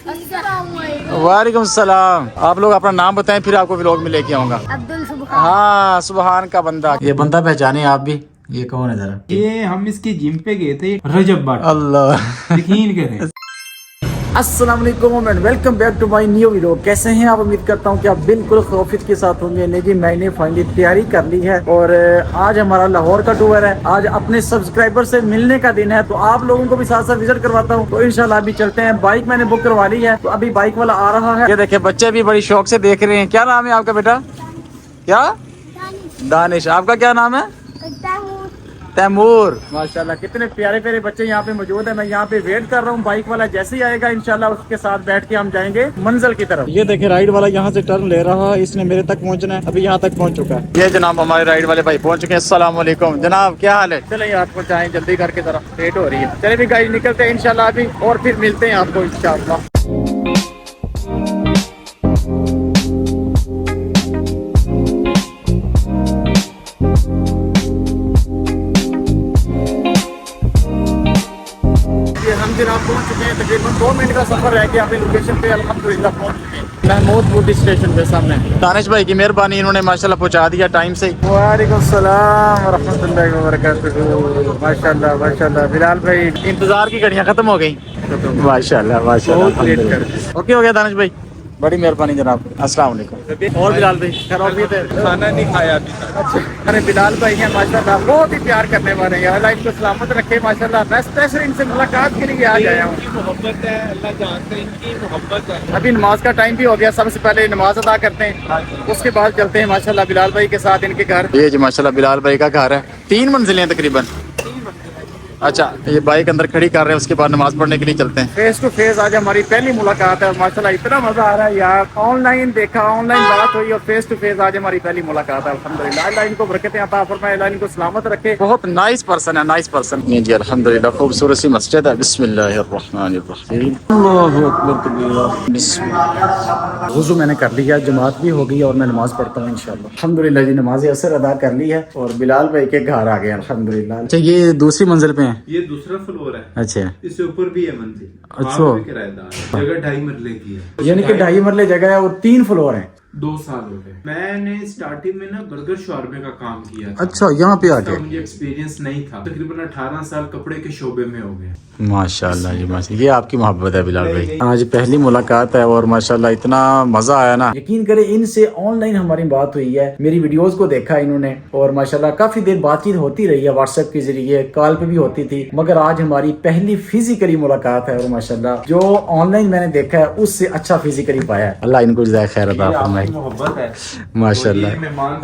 वालेकुम सलाम। आप लोग अपना नाम बताएं, फिर आपको व्लॉग में लेके आऊंगा। अब्दुल सुबहान। हाँ, सुबहान का बंदा। ये बंदा पहचाने आप भी? ये कौन है जरा? ये हम इसकी जिम पे गए थे, रजब भट्ट। अल्लाह। यकीन करें। अस्सलाम वालेकुम and welcome back to my new video. कैसे हैं आप? उम्मीद करता हूं कि आप बिल्कुल खौफियत के साथ होंगे। नहीं जी, मैंने फाइनली तैयारी कर ली है और आज हमारा लाहौर का टूर है। आज अपने सब्सक्राइबर से मिलने का दिन है, तो आप लोगों को भी साथ साथ विजिट करवाता हूं। तो इंशाल्लाह अभी चलते हैं। बाइक मैंने बुक करवा ली है, तो अभी बाइक वाला आ रहा है। ये देखिए, बच्चे भी बड़ी शौक से देख रहे हैं। क्या नाम है आपका बेटा? क्या? दानिश। आपका क्या नाम है? तैमूर। माशाल्लाह, कितने प्यारे प्यारे बच्चे यहाँ पे मौजूद है। मैं यहाँ पे वेट कर रहा हूँ। बाइक वाला जैसे ही आएगा इंशाल्लाह उसके साथ बैठ के हम जाएंगे मंजिल की तरफ। ये देखे, राइड वाला यहाँ से टर्न ले रहा है। इसने मेरे तक पहुँचना है। अभी यहाँ तक पहुँच चुका है। ये जनाब हमारे राइड वाले भाई पहुँच चुके हैं। अस्सलाम वालेकुम जनाब, क्या हाल है? चले आप पहुँचाएं जल्दी करके, जरा लेट हो रही है। चले भी गाड़ी निकलते हैं इंशाल्लाह अभी, और फिर मिलते हैं आपको इंशाल्लाह। हम जनाब पहुंच चुके हैं। तकरीबन 2 मिनट का सफर रह गया। अभी लोकेशन पे अल्हम्दुलिल्लाह पहुंच चुके हैं, महमूदपुर स्टेशन पे सामने। दानिश भाई की मेहरबानी, इन्होंने माशाल्लाह पहुंचा दिया टाइम से। वालेकुम सलाम व रहमतुल्लाहि व बरकातुहू। माशाल्लाह माशाल्लाह। बिलाल भाई, इंतजार की घड़ियां खत्म हो गई। माशाल्लाह माशाल्लाह। ओके हो गया दानिश भाई, बड़ी मेहरबानी जनाब। अस्सलाम वालेकुम। और बिलाल भाई खैरियत है? खाना नहीं खाया अभी तक। अरे बिलाल भाई हैं माशाल्लाह, बहुत ही प्यार करने वाले हैं। अल्लाह इनको सलामत रखे माशाल्लाह। मैं स्पेशल इनसे मुलाकात के लिए आज आया हूँ। मोहब्बत है, अल्लाह जानते हैं इनकी मोहब्बत है। अभी नमाज का टाइम भी हो गया। सबसे पहले नमाज अदा करते हैं, उसके बाद चलते हैं माशाल्लाह बिलाल भाई के साथ इनके घर। ये जी माशाल्लाह बिलाल भाई का घर है। 3 मंजिलें तकरीबन। अच्छा, ये बाइक अंदर खड़ी कर रहे हैं, उसके बाद नमाज पढ़ने के लिए चलते हैं। फेस टू फेस आज हमारी पहली मुलाकात है। माशाल्लाह इतना मजा आ रहा है यार। ऑनलाइन देखा, ऑनलाइन बात हुई और फेस टू फेस आज हमारी पहली मुलाकात है। अल्हम्दुलिल्लाह, अल्लाह इनको बरकतें अता फरमाए, अल्लाह इनको सलामत रखे। बहुत नाइस पर्सन है, नाइस पर्सन। जी अल्हम्दुलिल्लाह, खूबसूरत सी मस्जिद है। बिस्मिल्लाहिर्रहमानिर्रहीम। अल्लाहु अकबर कबीरा। बिस्मिल्लाह। वुज़ू मैंने कर लिया, जमात भी हो गई और मैं नमाज पढ़ता हूँ इंशाल्लाह। अल्हम्दुलिल्लाह जी, नमाज असर अदा कर ली है और बिलाल भाई के घर आ गए अल्हम्दुलिल्लाह। अच्छा, ये दूसरी मंजिल पे है? ये दूसरा फ्लोर है। अच्छा, इससे ऊपर भी है मंजिल। अच्छा, वहाँ पे किराएदार है। जगह 2.5 मरले की है, यानी कि 2.5 मरले जगह है और 3 फ्लोर हैं। 2 साल हो गए। मैंने स्टार्टिंग में ना बर्गर शॉर्मे का काम किया था। अच्छा, यहाँ पे आके मुझे एक्सपीरियंस नहीं था। तकरीबन 18 साल कपड़े के शोबे में हो गए। माशाल्लाह जी माशाल्लाह। ये आपकी मोहब्बत है बिलाल भाई। आज पहली मुलाकात है और माशाल्लाह इतना मजा आया ना। यकीन करें, इनसे ऑनलाइन हमारी बात हुई है, मेरी वीडियोस को देखा इन्होंने और माशाल्लाह काफी देर बातचीत होती रही है, व्हाट्सएप के जरिए, कॉल पे भी होती थी, मगर आज हमारी पहली फिजिकली मुलाकात है और माशाल्लाह जो ऑनलाइन मैंने देखा है उससे अच्छा फिजिकली पाया है। अल्लाह इनको जज़ाए खैर अता फरमाए। मोहब्बत है माशाल्लाह।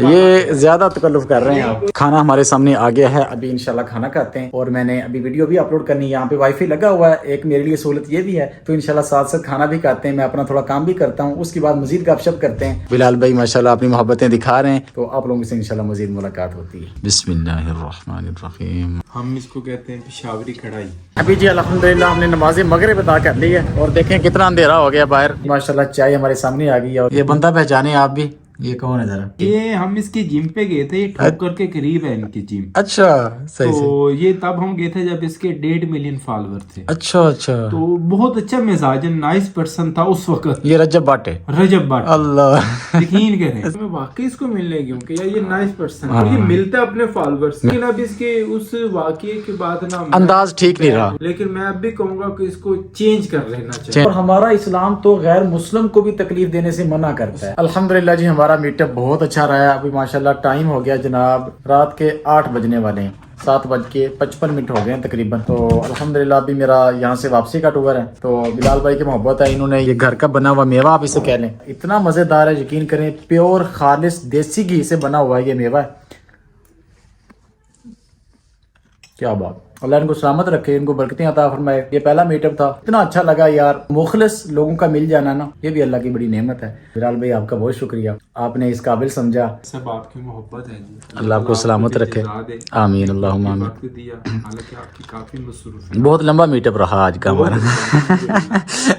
ये ज्यादा तकल्लुफ कर रहे हैं आप। खाना हमारे सामने आ गया है, अभी इंशाल्लाह खाना खाते हैं और मैंने अभी वीडियो भी अपलोड करनी है। यहाँ पे वाईफाई लगा हुआ है, एक मेरे लिए सहूलत ये भी है, तो इंशाल्लाह साथ साथ खाना भी खाते हैं। मैं अपना थोड़ा काम भी करता हूँ, उसके बाद मजीद गपशप करते हैं। बिलाल भाई माशाल्लाह अपनी मोहब्बतें दिखा रहे हैं, तो आप लोगों से इंशाल्लाह मजीद मुलाकात होती है। बिस्मिल्लाहिर्रहमानिर्रहीम। हम इसको कहते हैं पिशावरी कढ़ाई। अभी जी अल्हम्दुलिल्लाह हमने नमाज़ मगरिब अदा कर ली है और देखें कितना अंधेरा हो गया बाहर। माशाल्लाह चाय हमारे सामने आ गई है। और ये बंदा पहचाने आप भी? ये कौन है जरा? ये हम इसकी जिम पे गए थे, ठोकर के करीब है इनकी जिम। अच्छा, सही तो से। ये तब हम गए थे जब इसके 1.5 मिलियन फॉलोवर थे। अच्छा अच्छा। तो बहुत अच्छा मिजाजन नाइस पर्सन था उस वक्त। ये रजब भट्ट है? रजब भट्ट। अल्लाह। यकीन करें, मैं वाकई इसको मिलने गया हूँ कि यार ये नाइस पर्सन है। ये मिलता है अपने फॉलोवर्स, लेकिन अब इसके उस वाकये के बाद ना अंदाज ठीक नहीं रहा। लेकिन मैं अब भी कहूंगा कि इसको चेंज कर लेना चाहिए। और हमारा इस्लाम तो गैर मुस्लिम को भी तकलीफ देने से मना करता है। अल्हम्दुलिल्लाह जी, हमारा मीटअप बहुत अच्छा रहा। अभी माशाल्लाह टाइम हो गया जनाब, रात के 8 बजने वाले हैं, 7:55 हो गए हैं तकरीबन। तो अल्हम्दुलिल्लाह अभी मेरा यहाँ से वापसी का टूर है। तो बिलाल भाई की मोहब्बत है, इन्होंने ये घर का बना हुआ मेवा, आप इसे कह लें, इतना मजेदार है, यकीन करें, प्योर खालिस देसी घी से बना हुआ है ये मेवा है। क्या बात, अल्लाह इनको सलामत रखे, इनको बरकतें अता फरमाए। ये पहला मीटअप था, इतना अच्छा लगा यार। मुखलिस लोगों का मिल जाना ना, ये भी अल्लाह की बड़ी नेमत है। बिलाल भाई आपका बहुत शुक्रिया। آپ نے اس قابل سمجھا. سب آپ کی محبت ہے جی. اللہ آپ کو سلامت رکھے. آمین اللہم آمین. وقت دیا حالانکہ آپ کی کافی مصروف ہے. بہت لمبا میٹ اپ رہا آج کا ہمارا.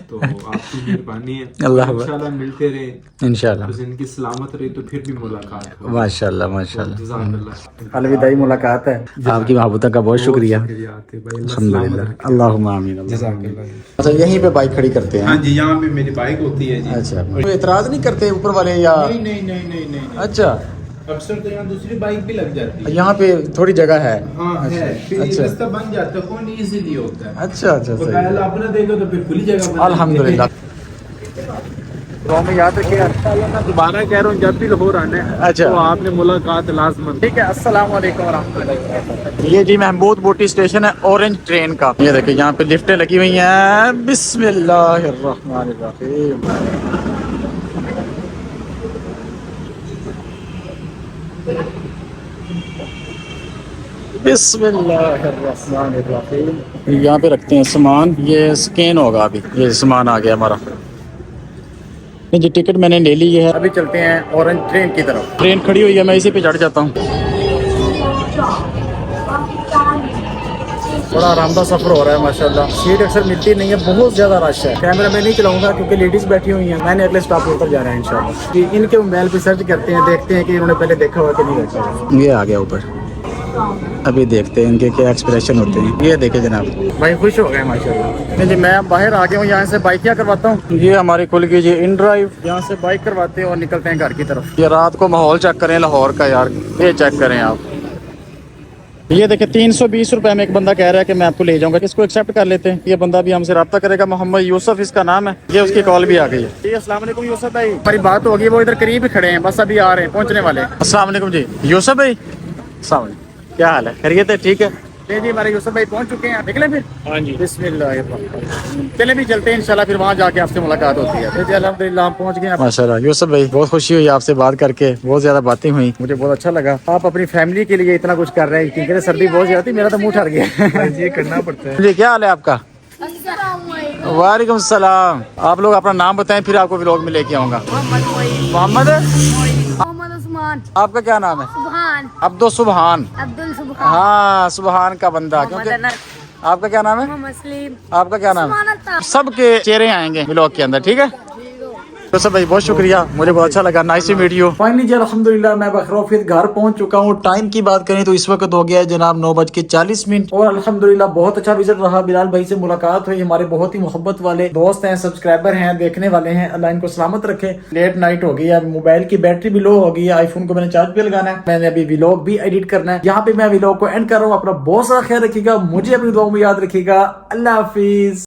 تو آپ کی مہربانی ہے. اللہ انشاءاللہ ملتے رہے انشاءاللہ. بس ان کی سلامت رہی تو پھر بھی ملاقات ہو. ماشاء اللہ ماشاء اللہ. جزاک اللہ. الوداعی ملاقات ہے. آپ کی محبتوں کا بہت شکریہ. الحمدللہ. اللہم آمین. جزاک اللہ. اچھا یہیں پہ بائک کھڑی کرتے ہیں. ہاں جی یہاں پہ میری بائک ہوتی ہے جی. اچھا کوئی اعتراض نہیں کرتے اوپر والے یا؟ نہیں. اچھا اکثر تو یہاں دوسری بائک بھی لگ جاتی ہے. یہاں پہ تھوڑی جگہ ہے. ہاں ہے. پھر اچھا. رستہ بن جاتا ہے. کون ایزیلی ہوتا ہے. اچھا اچھا اور صحیح. پہلے آپ نہ دیکھو تو پھر کھلی جگہ بن. الحمدللہ. میں یاد رکھیے گا. میں دوبارہ کہہ رہا ہوں جب بھی لاہور آنا ہے اچھا. تو آپ نے ملاقات لازمن. ٹھیک ہے. السلام علیکم ورحمۃ اللہ وبرکاتہ. یہ جی محمود بوٹی اسٹیشن ہے اورنج ٹرین کا. یہ دیکھیں یہاں پہ لفٹیں لگی ہوئی ہیں. بسم اللہ الرحمن الرحیم. بسم اللہ الرحمن الرحیم. یہاں پہ رکھتے ہیں سامان. یہ سکین ہوگا. ابھی یہ سامان آ گیا ہمارا. جی ٹکٹ میں نے لے لی ہے. ابھی چلتے ہیں اورنج ٹرین کی طرف. ٹرین کھڑی ہوئی ہے میں اسی پہ چڑھ جاتا ہوں. بڑا آرام دہ سفر ہو رہا ہے ماشاءاللہ. سیٹ اکثر ملتی نہیں ہے. بہت زیادہ رش ہے. کیمرہ میں نہیں چلاؤں گا کیونکہ لیڈیز بیٹھی ہوئی ہیں. میں نے اگلے اسٹاپ پر جانا ہے انشاءاللہ. کہ ان کے موبائل پہ سرچ کرتے ہیں دیکھتے ہیں کہ انہوں نے پہلے دیکھا ہوا کہ نہیں دیکھا. یہ آ گیا اوپر. ابھی دیکھتے ہیں ان کے کیا ایکسپریشن ہوتے ہیں. یہ دیکھیں جناب بھائی خوش ہو گئے ماشاءاللہ. جی میں باہر آ گیا ہوں. یہاں سے بائک کیا کرواتا ہوں. یہ ہماری کھل گئی جی ان ڈرائیو. یہاں سے بائک کرواتے ہیں اور نکلتے ہیں گھر کی طرف. یہ رات کو ماحول چیک کریں لاہور کا یار. یہ چیک کریں آپ. یہ دیکھیں 320 روپے میں ایک بندہ کہہ رہا ہے کہ میں آپ کو لے جاؤں گا. اس کو ایکسیپٹ کر لیتے ہیں. یہ بندہ بھی ہم سے رابطہ کرے گا. محمد یوسف اس کا نام ہے. یہ اس کی کال بھی آ گئی ہے. جی السلام علیکم یوسف بھائی. ہماری بات ہوگی. وہ ادھر قریب ہی کھڑے ہیں. بس ابھی آ رہے ہیں پہنچنے والے. السلام علیکم جی یوسف بھائی. السلام علیکم. کیا حال ہے؟ خیریت ہے؟ ٹھیک ہے. جی ہمارے یوسف بھائی پہنچ چکے ہیں. نکلیں پھر. ہاں جی بسم اللہ. چلیں بھی چلتے ہیں انشاءاللہ. پھر وہاں جا کے آپ سے ملاقات ہوتی ہے. جی الحمدللہ ہم پہنچ گئے ہیں. ماشاءاللہ یوسف بھائی بہت خوشی ہوئی آپ سے بات کر کے. بہت زیادہ باتیں ہوئی. مجھے بہت اچھا لگا. آپ اپنی فیملی کے لیے اتنا کچھ کر رہے ہیں کیونکہ سردی بہت زیادہ تھی. میرا تو منہ ٹھر گیا. یہ کرنا پڑتا ہے. جی کیا حال ہے آپ کا؟ وعلیکم السلام. آپ لوگ اپنا نام بتائیں پھر آپ کو ولاگ میں لے کے آؤں گا. محمد عثمان. آپ کا کیا نام ہے؟ سبحان. سبحان. ہاں سبحان کا بندہ. کیونکہ آپ کا کیا نام ہے؟ مسلم. آپ کا کیا نام ہے؟ سب کے چہرے آئیں گے ولاگ کے اندر. ٹھیک ہے تو سب بھائی بہت شکریہ. مجھے بہت اچھا لگا. Nice to meet you. Finally جی الحمدللہ میں بخروفیت گھر پہنچ چکا ہوں. ٹائم کی بات کریں تو اس وقت ہو گیا ہے جناب 9:40 اور الحمدللہ بہت اچھا وزٹ رہا. بلال بھائی سے ملاقات ہوئی. ہمارے بہت ہی محبت والے دوست ہیں. سبسکرائبر ہیں. دیکھنے والے ہیں. اللہ ان کو سلامت رکھے. لیٹ نائٹ ہو گئی ہے. موبائل کی بیٹری بھی لو ہو گئی ہے. آئی فون کو میں نے چارج پہ لگانا ہے. میں نے ابھی ولاگ بھی ایڈٹ کرنا ہے. یہاں پہ میں ولاگ کو اینڈ کر رہا ہوں. اپنا بہت سارا خیال رکھیے گا. مجھے اپنی دعاؤں میں یاد رکھیے گا. اللہ حافظ.